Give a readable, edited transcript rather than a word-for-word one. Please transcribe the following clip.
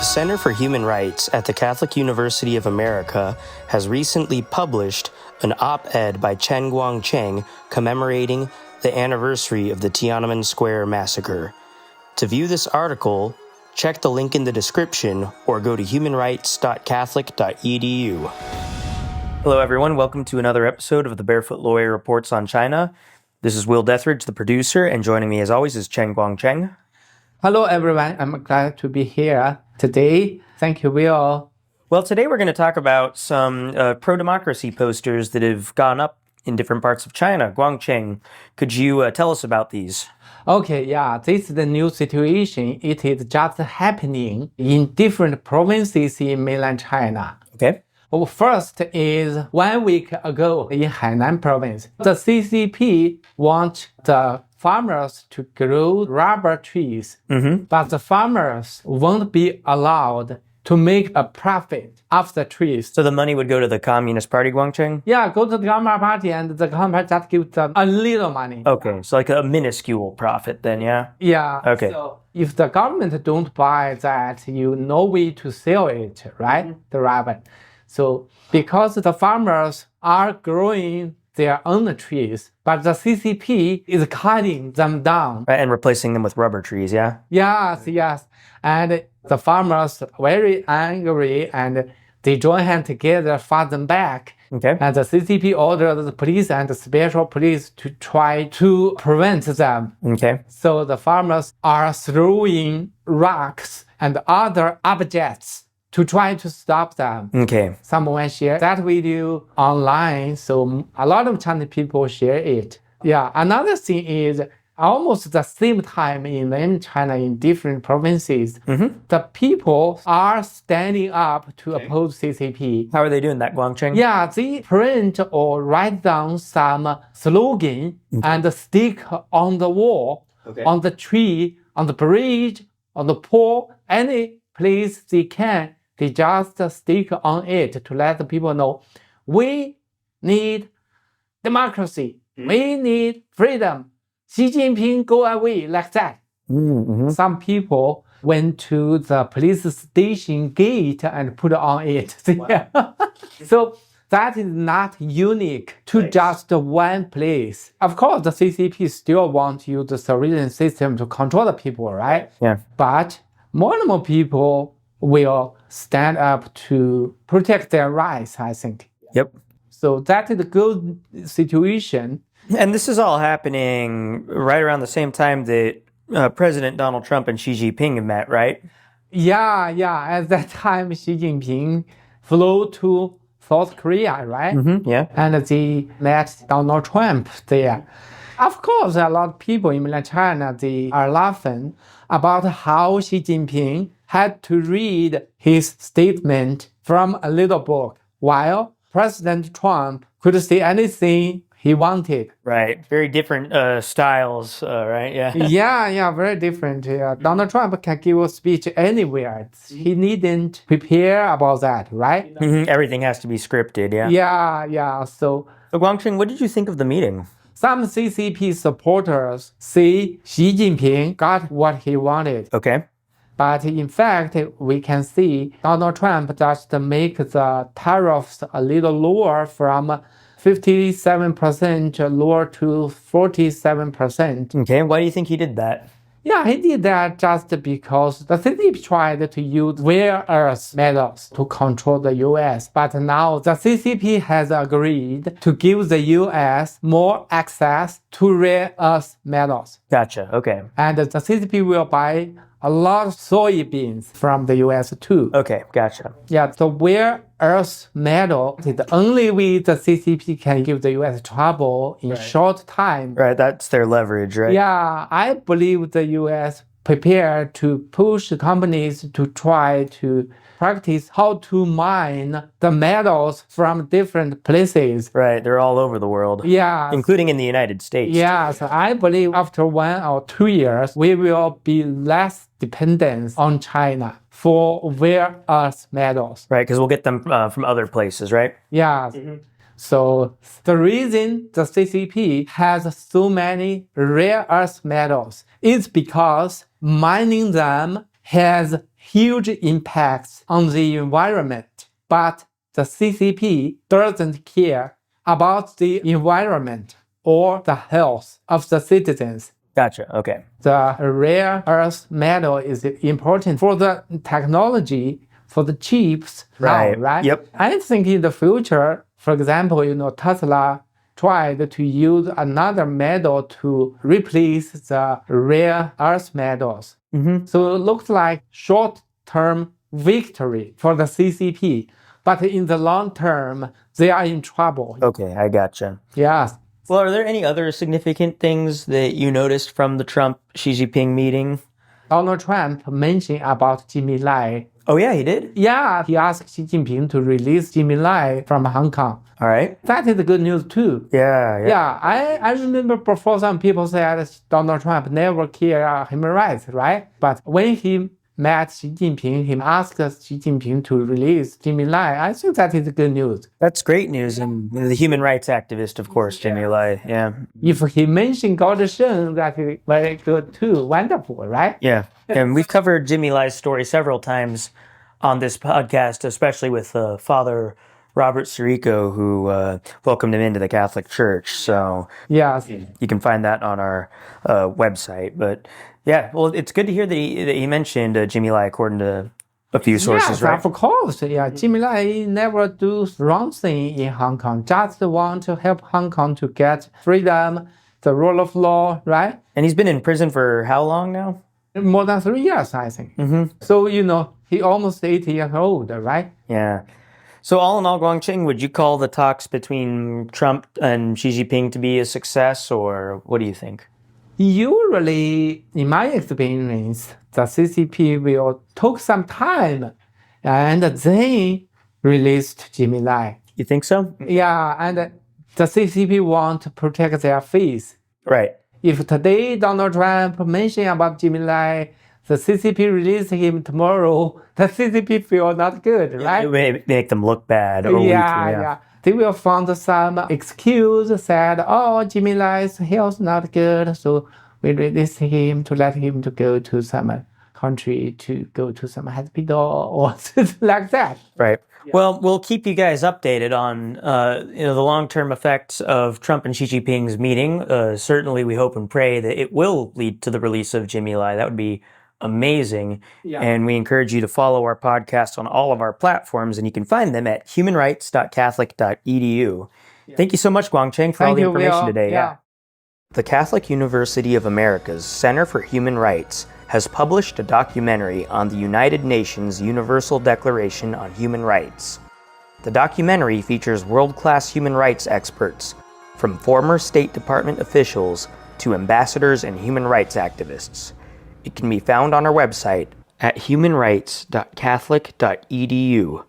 The Center for Human Rights at the Catholic University of America has recently published an op-ed by Chen Guangcheng commemorating the anniversary of the Tiananmen Square massacre. To view this article, check the link in the description or go to humanrights.catholic.edu. Hello everyone, welcome to another episode of the Barefoot Lawyer Reports on China. This is Will Dethridge, the producer, and joining me as always is Chen Guangcheng. Hello everyone, I'm glad to be here today. Thank you, Will. Well, today we're going to talk about some pro-democracy posters that have gone up in different parts of China. Guangcheng, could you tell us about these? Okay, this is the new situation. It is just happening in different provinces in mainland China. Okay. Well, first is 1 week ago in Hunan province, the CCP want the farmers to grow rubber trees, but the farmers won't be allowed to make a profit off the trees. So the money would go to the Communist Party, Guangcheng? Yeah, go to the Communist Party and the Communist Party just give them a little money. Okay, so like a minuscule profit then, yeah? Yeah. Okay. So if the government don't buy that, you no way to sell it, right? The rubber. So because the farmers are growing their own trees, but the CCP is cutting them down. Right, and replacing them with rubber trees, yeah? Yes. And the farmers very angry and they join hands together, fight them back. Okay. And the CCP ordered the police and the special police to try to prevent them. Okay. So the farmers are throwing rocks and other objects to try to stop them. Okay. Someone shared that video online, so a lot of Chinese people share it. Yeah, another thing is almost the same time in mainland China in different provinces, the people are standing up to oppose CCP. How are they doing that, Guangcheng? Yeah, they print or write down some slogan and stick on the wall, on the tree, on the bridge, on the pole, any place they can. They just stick on it to let the people know we need democracy. We need freedom. Xi Jinping go away, like that. Some people went to the police station gate and put on it. So that is not unique to just one place. Of course, the CCP still wants to use the surveillance system to control the people, right? Yeah. But more and more people will stand up to protect their rights, I think. Yep. So that is a good situation. And this is all happening right around the same time that President Donald Trump and Xi Jinping have met, right? Yeah. At that time, Xi Jinping flew to South Korea, right? Yeah. And they met Donald Trump there. Of course, a lot of people in mainland China, they are laughing about how Xi Jinping had to read his statement from a little book, while President Trump could say anything he wanted. Right. Very different styles, right? Yeah. Yeah, very different. Donald Trump can give a speech anywhere. He needn't prepare about that, right? Everything has to be scripted, yeah? Yeah. So Guangcheng, what did you think of the meeting? some CCP supporters say Xi Jinping got what he wanted. Okay. But in fact, we can see Donald Trump just make the tariffs a little lower from 57% lower to 47%. Okay, why do you think he did that? Yeah, he did that just because the CCP tried to use rare earth metals to control the US. But now the CCP has agreed to give the US more access to rare earth metals. Gotcha, okay. And the CCP will buy a lot of soybeans from the US too. Okay, gotcha. Yeah, the rare earth metal is the only way the CCP can give the US trouble in short time. Right, that's their leverage, right? Yeah, I believe the US prepared to push companies to try to practice how to mine the metals from different places. Right, they're all over the world. Yeah. Including in the United States. Yeah, so I believe after 1 or 2 years, we will be less dependent on China for rare earth metals. Right, because we'll get them from other places, right? Yeah. So the reason the CCP has so many rare earth metals is because mining them has huge impacts on the environment, but the CCP doesn't care about the environment or the health of the citizens. Gotcha. Okay. The rare earth metal is important for the technology, for the chips now, right? Yep. I think in the future, for example, Tesla tried to use another metal to replace the rare earth metals. So it looks like short-term victory for the CCP, but in the long term, they are in trouble. Okay, I gotcha. Yes. Well, are there any other significant things that you noticed from the Trump-Xi Jinping meeting? Donald Trump mentioned about Jimmy Lai. Oh, yeah, he did? Yeah, he asked Xi Jinping to release Jimmy Lai from Hong Kong. All right. That is good news too. Yeah. I remember before some people said Donald Trump never cared human rights, right? But when he met Xi Jinping, he asked Xi Jinping to release Jimmy Lai. I think that is good news. That's great news. And the human rights activist, of course, Jimmy Lai. Yeah. If he mentioned God Shen, that is very good too. Wonderful, right? Yeah. And we've covered Jimmy Lai's story several times on this podcast, especially with Father Robert Sirico, who welcomed him into the Catholic Church. So yes, you can find that on our website. But yeah, well, it's good to hear that he mentioned Jimmy Lai, according to a few sources, yes, right? of course. Yeah, Jimmy Lai never do wrong thing in Hong Kong. Just want to help Hong Kong to get freedom, the rule of law, right? And he's been in prison for how long now? More than 3 years, I think. So he almost 80 years old, right? Yeah. So all in all, Guangcheng, would you call the talks between Trump and Xi Jinping to be a success, or what do you think? Usually, in my experience, the CCP will take some time and then release Jimmy Lai. You think so? Yeah, and the CCP want to protect their face. Right. If today Donald Trump mentioned about Jimmy Lai, the CCP release him tomorrow, the CCP feel not good, right? It may make them look bad or Yeah. They will find some excuse, said, oh, Jimmy Lai's health not good, so we release him to let him to go to some country, to go to some hospital or like that. Right. Yeah. Well, we'll keep you guys updated on the long-term effects of Trump and Xi Jinping's meeting. Certainly, we hope and pray that it will lead to the release of Jimmy Lai. That would be amazing. Yeah. And we encourage you to follow our podcast on all of our platforms, and you can find them at humanrights.catholic.edu. Yeah. Thank you so much, Guangcheng, for all the information today. Yeah. The Catholic University of America's Center for Human Rights has published a documentary on the United Nations Universal Declaration on Human Rights. The documentary features world-class human rights experts, from former State Department officials to ambassadors and human rights activists. It can be found on our website at humanrights.catholic.edu.